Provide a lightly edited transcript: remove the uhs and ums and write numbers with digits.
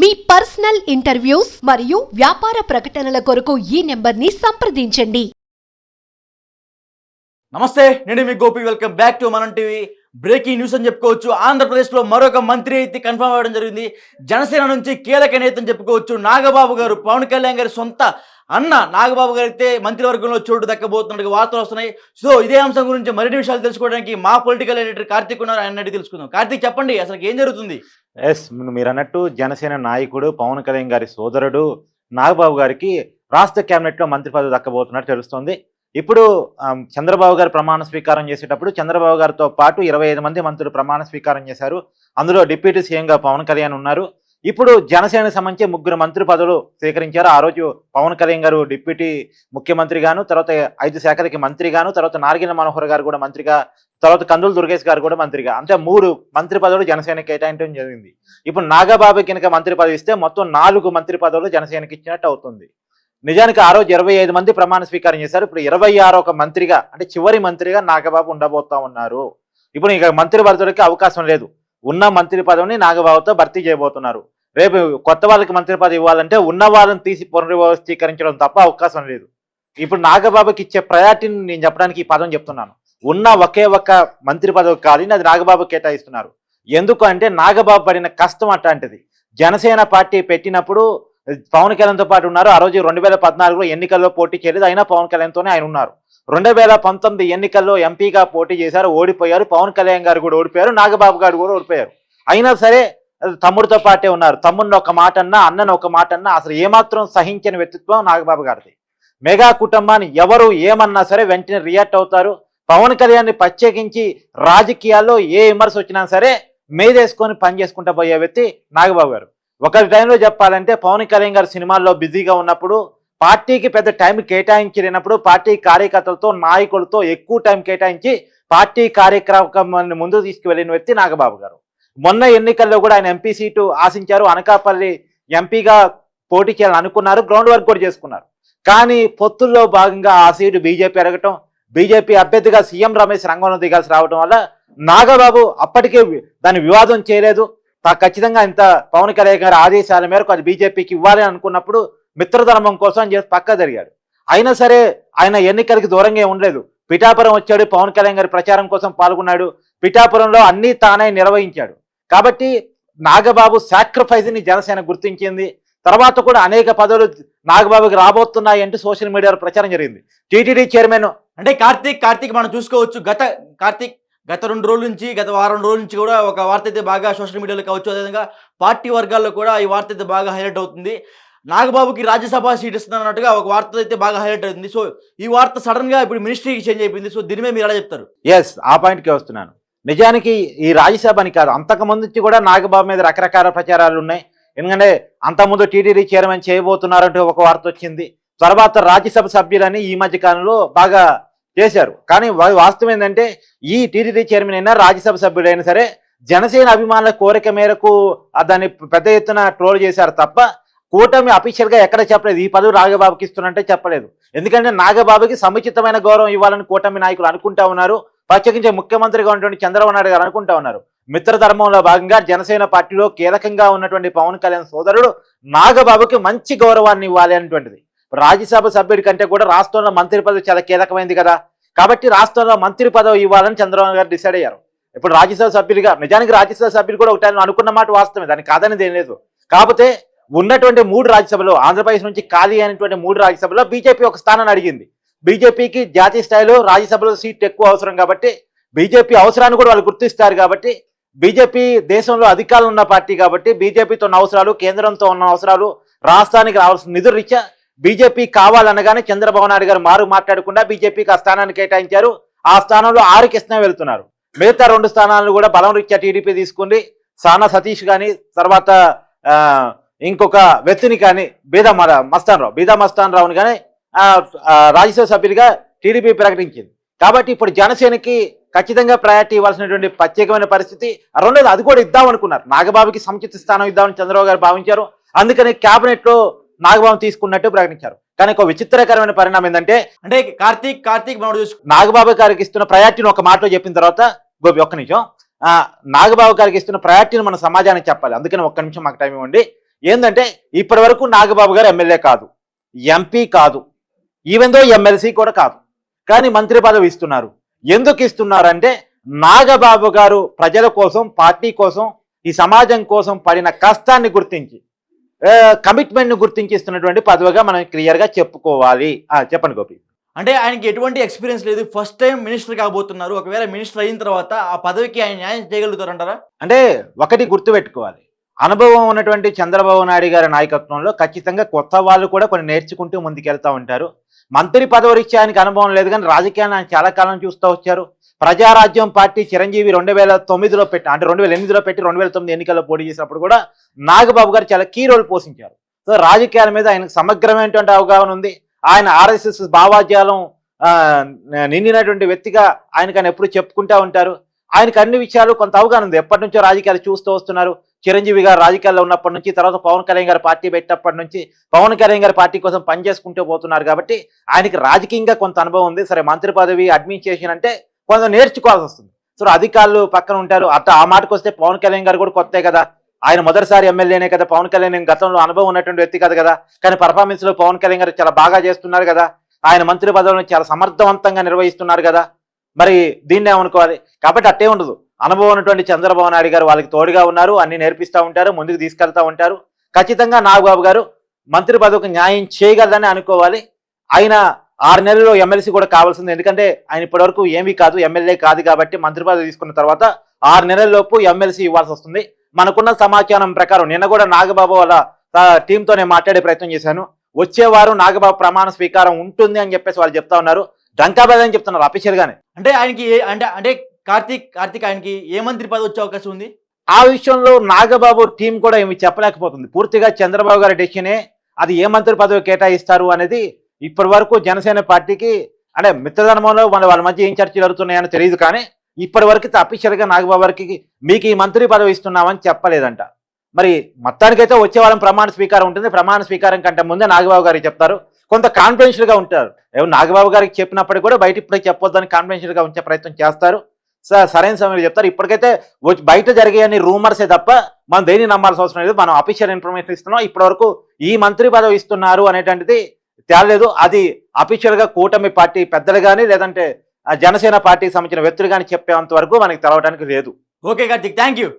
మీ personal interviews మరియు వ్యాపార ప్రకటనల కొరకు ఈ నెంబర్ని సంప్రదించండి. నమస్తే, నేను మీ గోపి. వెల్కమ్ బ్యాక్ టు మనం టీవీ. బ్రేకింగ్ న్యూస్ అని చెప్పుకోవచ్చు. ఆంధ్రప్రదేశ్లో మరొక మంత్రి అయితే కన్ఫర్మ్ అవ్వడం జరిగింది. జనసేన నుంచి కీలక నేత అని చెప్పుకోవచ్చు. నాగబాబు గారు, పవన్ కళ్యాణ్ గారి సొంత అన్న నాగబాబు గారు అయితే మంత్రివర్గంలో చోటు దక్కబోతున్నట్టు వార్తలు వస్తున్నాయి. సో ఇదే అంశం గురించి మరిన్ని విషయాలు తెలుసుకోవడానికి మా పొలిటికల్ ఎడిటర్ కార్తీక్ ఉన్నారు. ఆయన అడిగి తెలుసుకుందాం. కార్తీక్, చెప్పండి, అసలు ఏం జరుగుతుంది? మీరు అన్నట్టు జనసేన నాయకుడు పవన్ కళ్యాణ్ గారి సోదరుడు నాగబాబు గారికి రాష్ట్ర కేబినెట్లో మంత్రి పదవి దక్కబోతున్నట్టు తెలుస్తోంది. ఇప్పుడు చంద్రబాబు గారు ప్రమాణ స్వీకారం చేసేటప్పుడు చంద్రబాబు గారితో పాటు 25 మంది మంత్రులు ప్రమాణ స్వీకారం చేశారు. అందులో డిప్యూటీ సీఎంగా పవన్ కళ్యాణ్ ఉన్నారు. ఇప్పుడు జనసేనకు సంబంధించి 3 మంత్రి పదవులు స్వీకరించారు. ఆ రోజు పవన్ కళ్యాణ్ గారు డిప్యూటీ ముఖ్యమంత్రిగాను, తర్వాత 5 శాఖలకి మంత్రిగాను, తర్వాత నార్గిన మనోహర్ గారు కూడా మంత్రిగా, తర్వాత కందులు దుర్గేష్ గారు కూడా మంత్రిగా, అంటే 3 మంత్రి పదవులు జనసేనకి కేటాయించడం జరిగింది. ఇప్పుడు నాగబాబు కనుక మంత్రి పదవి ఇస్తే మొత్తం 4 మంత్రి పదవులు జనసేనకి ఇచ్చినట్టు అవుతుంది. నిజానికి ఆ రోజు 25 మంది ప్రమాణ స్వీకారం చేశారు. ఇప్పుడు 26వ మంత్రిగా, అంటే చివరి మంత్రిగా నాగబాబు ఉండబోతా ఉన్నారు. ఇప్పుడు ఇక మంత్రి పదవులకి అవకాశం లేదు. ఉన్న మంత్రి పదవిని నాగబాబుతో భర్తీ చేయబోతున్నారు. రేపు కొత్త వాళ్ళకి మంత్రి పదవి ఇవ్వాలంటే ఉన్న వాళ్ళని తీసి పునర్వ్యవస్థీకరించడం తప్ప అవకాశం లేదు. ఇప్పుడు నాగబాబుకి ఇచ్చే ప్రయారిటీని నేను చెప్పడానికి ఈ పదం చెప్తున్నాను. ఉన్న ఒకే ఒక్క మంత్రి పదవి కాదని అది నాగబాబు కేటాయిస్తున్నారు. ఎందుకు అంటే నాగబాబు పడిన కష్టం అట్లాంటిది. జనసేన పార్టీ పెట్టినప్పుడు పవన్ కళ్యాణ్తో పాటు ఉన్నారు. ఆ రోజు 2014లో ఎన్నికల్లో పోటీ చేయలేదు, అయినా పవన్ కళ్యాణ్తోనే ఆయన ఉన్నారు. 2019 ఎన్నికల్లో ఎంపీగా పోటీ చేశారు, ఓడిపోయారు. పవన్ కళ్యాణ్ గారు కూడా ఓడిపోయారు, నాగబాబు గారు కూడా ఓడిపోయారు. అయినా సరే తమ్ముడితో పాటే ఉన్నారు. తమ్ముడిని ఒక మాట అన్నా, అన్నను ఒక మాట అన్నా అసలు ఏమాత్రం సహించని వ్యక్తిత్వం నాగబాబు గారిది. మెగా కుటుంబాన్ని ఎవరు ఏమన్నా సరే వెంటనే రియాక్ట్ అవుతారు. పవన్ కళ్యాణ్ని ప్రత్యేకించి రాజకీయాల్లో ఏ విమర్శ వచ్చినా సరే మేదేసుకొని పని చేసుకుంటూ పోయే వ్యక్తి నాగబాబు గారు. ఒక టైంలో చెప్పాలంటే పవన్ కళ్యాణ్ గారు సినిమాల్లో బిజీగా ఉన్నప్పుడు, పార్టీకి పెద్ద టైం కేటాయించలేనప్పుడు పార్టీ కార్యకర్తలతో, నాయకులతో ఎక్కువ టైం కేటాయించి పార్టీ కార్యక్రమాన్ని ముందుకు తీసుకువెళ్ళిన వ్యక్తి నాగబాబు గారు. మొన్న ఎన్నికల్లో కూడా ఆయన ఎంపీ సీటు ఆశించారు. అనకాపల్లి ఎంపీగా పోటీ చేయాలని అనుకున్నారు, గ్రౌండ్ వర్క్ కూడా చేసుకున్నారు. కానీ పొత్తుల్లో భాగంగా ఆ సీటు బీజేపీ అడగటం, బీజేపీ అభ్యర్థిగా సీఎం రమేష్ రంగంలో దిగాల్సి రావడం వల్ల నాగబాబు అప్పటికే దాన్ని వివాదం చేయలేదు. ఖచ్చితంగా ఇంత పవన్ కళ్యాణ్ గారి ఆదేశాల మేరకు అది బీజేపీకి ఇవ్వాలి అనుకున్నప్పుడు మిత్రధర్మం కోసం చేసి పక్క జరిగాడు. అయినా సరే ఆయన ఎన్నికలకి దూరంగా ఉండలేదు. పిఠాపురం వచ్చాడు, పవన్ కళ్యాణ్ గారి ప్రచారం కోసం పాల్గొన్నాడు. పిఠాపురంలో అన్నీ తానే నిర్వహించాడు. కాబట్టి నాగబాబు సాక్రిఫైస్ని జనసేన గుర్తించింది. తర్వాత కూడా అనేక పదవులు నాగబాబుకి రాబోతున్నాయి అంటూ సోషల్ మీడియాలో ప్రచారం జరిగింది. టీటీడీ చైర్మన్ అంటే కార్తీక్ మనం చూసుకోవచ్చు. గత 2 రోజుల నుంచి, గత వారం రోజుల నుంచి కూడా ఒక వార్త అయితే బాగా సోషల్ మీడియాలో కావచ్చు, అదేవిధంగా పార్టీ వర్గాల్లో కూడా ఈ వార్త అయితే బాగా హైలైట్ అవుతుంది. నాగబాబుకి రాజ్యసభ సీట్ ఇస్తున్నట్టుగా ఒక వార్త అయితే బాగా హైలైట్ అవుతుంది. సో ఈ వార్త సడన్ గా ఇప్పుడు మినిస్ట్రీకి చేంజ్ అయిపోయింది. సో దీని మీద మీరు ఎలా చెప్తారు? ఆ పాయింట్కి వస్తున్నాను. నిజానికి ఈ రాజ్యసభ అని కాదు, అంతకుముందు నుంచి కూడా నాగబాబు మీద రకరకాల ప్రచారాలు ఉన్నాయి. ఎందుకంటే అంతకుముందు టీటీడీ చైర్మన్ చేయబోతున్నారంటూ ఒక వార్త వచ్చింది. తర్వాత రాజ్యసభ సభ్యులని ఈ మధ్య కాలంలో బాగా చేశారు. కానీ వాస్తవం ఏంటంటే ఈ టీటీడీ చైర్మన్ అయినా, రాజ్యసభ సభ్యుడైనా సరే జనసేన అభిమానుల కోరిక మేరకు దాన్ని పెద్ద ఎత్తున ట్రోల్ చేశారు తప్ప కూటమి అఫీషియల్గా ఎక్కడ చెప్పలేదు ఈ పదవి నాగబాబుకి ఇస్తున్నట్టే చెప్పలేదు. ఎందుకంటే నాగబాబుకి సముచితమైన గౌరవం ఇవ్వాలని కూటమి నాయకులు అనుకుంటా ఉన్నారు. ప్రత్యేకించి ముఖ్యమంత్రిగా ఉన్నటువంటి చంద్రబాబు నాయుడు గారు అనుకుంటా ఉన్నారు. మిత్రధర్మంలో భాగంగా జనసేన పార్టీలో కీలకంగా ఉన్నటువంటి పవన్ కళ్యాణ్ సోదరుడు నాగబాబుకి మంచి గౌరవాన్ని ఇవ్వాలి అనేటువంటిది. రాజ్యసభ సభ్యుడి కంటే కూడా రాష్ట్రంలో మంత్రి పదవి చాలా కీలకమైంది కదా. కాబట్టి రాష్ట్రంలో మంత్రి పదవి ఇవ్వాలని చంద్రబాబు గారు డిసైడ్ అయ్యారు. ఇప్పుడు రాజ్యసభ సభ్యులుగా, నిజానికి రాజ్యసభ సభ్యులు కూడా ఒకటి అనుకున్న మాట వాస్తవమే, దానికి కాదనేది ఏం లేదు. కాకపోతే ఉన్నటువంటి 3 రాజ్యసభలో, ఆంధ్రప్రదేశ్ నుంచి ఖాళీ అయినటువంటి 3 రాజ్యసభలో బీజేపీ ఒక స్థానాన్ని అడిగింది. బీజేపీకి జాతీయ స్థాయిలో రాజ్యసభలో సీట్ ఎక్కువ అవసరం కాబట్టి, బీజేపీ అవసరాన్ని కూడా వాళ్ళు గుర్తిస్తారు కాబట్టి, బీజేపీ దేశంలో అధికారులు ఉన్న పార్టీ కాబట్టి, బీజేపీతో ఉన్న అవసరాలు, కేంద్రంతో ఉన్న అవసరాలు, రాష్ట్రానికి రావాల్సిన నిధులు రీత్యా బీజేపీ కావాలనగానే చంద్రబాబు నాయుడు గారు మాట్లాడకుండా బీజేపీకి ఆ స్థానాన్ని కేటాయించారు. ఆ స్థానంలో 6కి ఇష్టం వెళ్తున్నారు. మిగతా 2 స్థానాలను కూడా బలం రీత్యా టీడీపీ తీసుకుంది. సానా సతీష్ కానీ, తర్వాత ఇంకొక వ్యక్తిని కానీ, బీదా మస్తాన్ రావుని కానీ రాజ్యసభ సభ్యుడిగా టీడీపీ ప్రకటించింది. కాబట్టి ఇప్పుడు జనసేనకి ఖచ్చితంగా ప్రయారిటీ ఇవ్వాల్సినటువంటి ప్రత్యేకమైన పరిస్థితి. రెండోది అది కూడా ఇద్దామనుకున్నారు. నాగబాబుకి సముచిత స్థానం ఇద్దామని చంద్రబాబు గారు భావించారు. అందుకని క్యాబినెట్లో నాగబాబు తీసుకున్నట్టు ప్రకటించారు. కానీ ఒక విచిత్రకరమైన పరిణామం ఏంటంటే, కార్తీక్ నాగబాబు గారికి ఇస్తున్న ప్రయారిటీని ఒక మాటలో చెప్పిన తర్వాత, గోపి ఒక్క నిమిషం, నాగబాబు గారికి ఇస్తున్న ప్రయారిటీని మన సమాజానికి చెప్పాలి. అందుకని ఒక్క నిమిషం మాకు టైం ఇవ్వండి. ఏంటంటే ఇప్పటి వరకు నాగబాబు గారు ఎమ్మెల్యే కాదు, ఎంపీ కాదు, ఈవెన్ దో ఎమ్మెల్సీ కూడా కాదు, కానీ మంత్రి పదవి ఇస్తున్నారు. ఎందుకు ఇస్తున్నారంటే నాగబాబు గారు ప్రజల కోసం, పార్టీ కోసం, ఈ సమాజం కోసం పడిన కష్టాన్ని గుర్తించి, కమిట్మెంట్ని గుర్తించి ఇస్తున్నటువంటి పదవిగా మనం క్లియర్గా చెప్పుకోవాలి. చెప్పండి గోపి. అంటే ఆయనకి ఎటువంటి ఎక్స్పీరియన్స్ లేదు, ఫస్ట్ టైం మినిస్టర్ కాబోతున్నారు. ఒకవేళ మినిస్టర్ అయిన తర్వాత ఆ పదవికి ఆయన న్యాయం చేయగలుగుతారంటారా? అంటే ఒకటి గుర్తుపెట్టుకోవాలి, అనుభవం ఉన్నటువంటి చంద్రబాబు నాయుడు గారి నాయకత్వంలో ఖచ్చితంగా కొత్త వాళ్ళు కూడా కొన్ని నేర్చుకుంటూ ముందుకెళ్తూ ఉంటారు. మంత్రి పదవి రీత్యా ఆయనకి అనుభవం లేదు, కానీ రాజకీయాన్ని ఆయన చాలా కాలం చూస్తూ వచ్చారు. ప్రజారాజ్యం పార్టీ చిరంజీవి 2009లో పెట్టి, అంటే 2008లో పెట్టి 2009 ఎన్నికల్లో పోటీ చేసినప్పుడు కూడా నాగబాబు గారు చాలా కీ రోల్ పోషించారు. సో రాజకీయాల మీద ఆయనకు సమగ్రమైనటువంటి అవగాహన ఉంది. ఆయన RSS భావాజాలం నిండినటువంటి వ్యక్తిగా ఆయన ఎప్పుడు చెప్పుకుంటూ ఉంటారు. ఆయనకు అన్ని విషయాలు కొంత అవగాహన ఉంది. ఎప్పటి నుంచో రాజకీయాలు చూస్తూ వస్తున్నారు. చిరంజీవి గారు రాజకీయాల్లో ఉన్నప్పటి నుంచి, తర్వాత పవన్ కళ్యాణ్ గారు పార్టీ పెట్టినప్పటి నుంచి పవన్ కళ్యాణ్ గారి పార్టీ కోసం పనిచేసుకుంటూ పోతున్నారు. కాబట్టి ఆయనకి రాజకీయంగా కొంత అనుభవం ఉంది. సరే, మంత్రి పదవి, అడ్మినిస్ట్రేషన్ అంటే కొంత నేర్చుకోవాల్సి వస్తుంది. సో అధికారులు పక్కన ఉంటారు. ఆ మాటకు వస్తే పవన్ కళ్యాణ్ గారు కూడా కొత్తే కదా, ఆయన మొదటిసారి ఎమ్మెల్యేనే కదా. పవన్ కళ్యాణ్ గతంలో అనుభవం ఉన్నటువంటి వ్యక్తి కదా, కానీ పర్ఫార్మెన్స్ లో పవన్ కళ్యాణ్ గారు చాలా బాగా చేస్తున్నారు కదా. ఆయన మంత్రి పదవిని చాలా సమర్థవంతంగా నిర్వహిస్తున్నారు కదా. మరి దీన్ని ఏమనుకోవాలి? కాబట్టి అట్టే ఉండదు. అనుభవం ఉన్నటువంటి చంద్రబాబు నాయుడు గారు వాళ్ళకి తోడుగా ఉన్నారు, అన్ని నేర్పిస్తూ ఉంటారు, ముందుకు తీసుకెళ్తూ ఉంటారు. ఖచ్చితంగా నాగబాబు గారు మంత్రి పదవికి న్యాయం చేయగలదని అనుకోవాలి. ఆయన 6 నెలల్లో ఎమ్మెల్సీ కూడా కావాల్సింది. ఎందుకంటే ఆయన ఇప్పటివరకు ఏమీ కాదు, ఎమ్మెల్యే కాదు. కాబట్టి మంత్రి పదవి తీసుకున్న తర్వాత 6 నెలల్లోపు ఎమ్మెల్సీ ఇవ్వాల్సి వస్తుంది. మనకున్న సమాచారం ప్రకారం నిన్న కూడా నాగబాబు వాళ్ళ టీంతో నేను మాట్లాడే ప్రయత్నం చేశాను. వచ్చే వారం నాగబాబు ప్రమాణ స్వీకారం ఉంటుంది అని చెప్పేసి వాళ్ళు చెప్తా ఉన్నారు. డంకాబాద్ అని చెప్తున్నారు అఫీషియల్ గానే. అంటే ఆయనకి అంటే కార్తీక్ ఆయనకి ఏ మంత్రి పదవి వచ్చే అవకాశం ఉంది? ఆ విషయంలో నాగబాబు టీం కూడా ఏమి చెప్పలేకపోతుంది. పూర్తిగా చంద్రబాబు గారి డెసిషనే. అది ఏ మంత్రి పదవి కేటాయిస్తారు అనేది ఇప్పటి వరకు జనసేన పార్టీకి, అంటే మిత్రధర్మంలో వాళ్ళ మధ్య ఏం చర్చలు జరుగుతున్నాయని తెలియదు. కానీ ఇప్పటి వరకు అఫీషియల్ గా నాగబాబు గారికి మీకు ఈ మంత్రి పదవి ఇస్తున్నామని చెప్పలేదంట. మరి మొత్తానికైతే వచ్చే వారం ప్రమాణ స్వీకారం ఉంటుంది. ప్రమాణ స్వీకారం కంటే ముందే నాగబాబు గారికి చెప్తారు. కొంత కాన్ఫిడెన్షియల్ గా ఉంటారు. నాగబాబు గారికి చెప్పినప్పటికీ కూడా బయట ఇప్పుడే చెప్పొద్దని కాన్ఫిడెన్షియల్ గా ఉంచే ప్రయత్నం చేస్తారు. సరైన సమయంలో చెప్తారు. ఇప్పటికైతే బయట జరిగే రూమర్సే తప్ప మనం దేన్ని నమ్మాల్సిన అవసరం లేదు. మనం అఫీషియల్ ఇన్ఫర్మేషన్ ఇస్తున్నాం. ఇప్పటి వరకు ఈ మంత్రి పదవి ఇస్తున్నారు అనేటువంటిది తేలేదు. అది అఫీషియల్ గా కూటమి పార్టీ పెద్దలు కానీ, లేదంటే జనసేన పార్టీకి సంబంధించిన వ్యక్తులు కానీ చెప్పేంత వరకు మనకి తెలవడానికి లేదు. Okay Karthik, thank you.